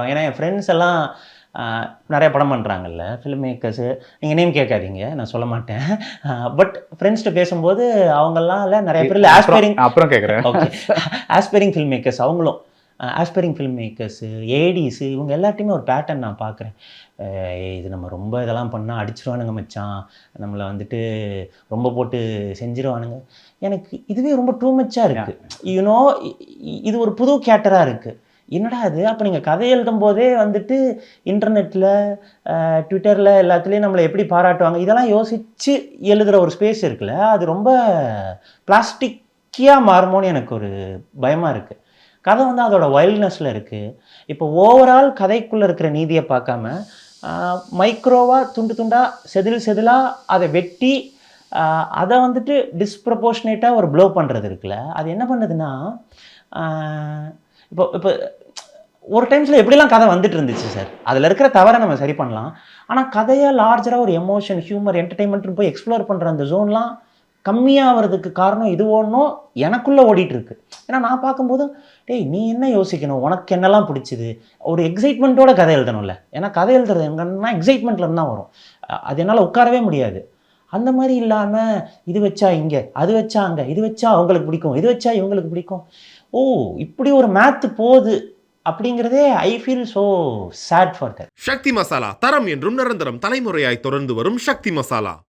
ஏன்னா என் ஃப்ரெண்ட்ஸ் எல்லாம் நிறைய படம் பண்ணுறாங்கல்ல, ஃபில்ம் மேக்கர்ஸு. நீங்கள் நேம் கேட்காதீங்க, நான் சொல்ல மாட்டேன். பட் ஃப்ரெண்ட்ஸ்கிட்ட பேசும்போது அவங்கெல்லாம் இல்லை, நிறைய பேர் இல்லை ஆஸ்பைரிங் அப்புறம் கேட்குறேன். ஓகே, ஆஸ்பைரிங் ஃபில்ம் மேக்கர்ஸ் அவங்களும் ஆஸ்பைரிங் ஃபில்ம் மேக்கர்ஸு, ஏடிஸு, இவங்க எல்லாத்தையுமே ஒரு பேட்டர்ன் நான் பார்க்குறேன். இது நம்ம ரொம்ப இதெல்லாம் பண்ணால் அடிச்சிருவானுங்க மச்சான், நம்மளை வந்துட்டு ரொம்ப போட்டு செஞ்சிருவானுங்க. எனக்கு இதுவே ரொம்ப டூ மச்சாக இருக்குது. யூனோ, இது ஒரு புது கேட்டராக இருக்குது. என்னடா அது? அப்போ நீங்கள் கதை எழுதும் போதே வந்துட்டு இன்டர்நெட்டில், ட்விட்டரில் எல்லாத்துலேயும் நம்மளை எப்படி பாராட்டுவாங்க, இதெல்லாம் யோசித்து எழுதுகிற ஒரு ஸ்பேஸ் இருக்குல்ல, அது ரொம்ப பிளாஸ்டிக்கியாக மாறுமோன்னு எனக்கு ஒரு பயமாக இருக்குது. கதை வந்து அதோட வைல்ட்னஸில் இருக்குது. இப்போ ஓவரால் கதைக்குள்ளே இருக்கிற நீதியை பார்க்காம மைக்ரோவாக துண்டு துண்டாக செதில் செதிலாக அதை வெட்டி அதை வந்துட்டு டிஸ்ப்ரப்போர்ஷனேட்டாக ஒரு ப்ளோ பண்ணுறது இருக்குல்ல, அது என்ன பண்ணுதுன்னா, இப்போ இப்போ ஒரு டைம்ஸில் எப்படிலாம் கதை வந்துட்டு இருந்துச்சு சார், அதில் இருக்கிற தவறை நம்ம சரி பண்ணலாம். ஆனால் கதையாக லார்ஜராக ஒரு எமோஷன், ஹியூமர், என்டர்டெயின்மெண்ட்னு போய் எக்ஸ்ப்ளோர் பண்ணுற அந்த ஜோன்லாம் கம்மியாகிறதுக்கு காரணம் இது ஒன்றும் எனக்குள்ளே ஓடிட்டுருக்கு. ஏன்னா நான் பார்க்கும்போது, டேய் நீ என்ன யோசிக்கணும், உனக்கு என்னெல்லாம் பிடிச்சிது, ஒரு எக்ஸைட்மெண்ட்டோட கதை எழுதணும்ல. ஏன்னா கதை எழுதுறது எங்கன்னா எக்ஸைட்மெண்ட்லேருந்து தான் வரும். அது என்னால் உட்காரவே முடியாது. அந்த மாதிரி இல்லாமல் இது வச்சா இங்கே, அது வச்சா அங்கே, இது வச்சா அவங்களுக்கு பிடிக்கும், இது வச்சா இவங்களுக்கு பிடிக்கும், ஓ இப்படி ஒரு மேத்து போகுது அப்படிங்கிறதே I feel so sad for that. Sakthi masala, தரம் என்றும் நிரந்தரம், தலைமுறையாய் தொடர்ந்து வரும் சக்தி மசாலா.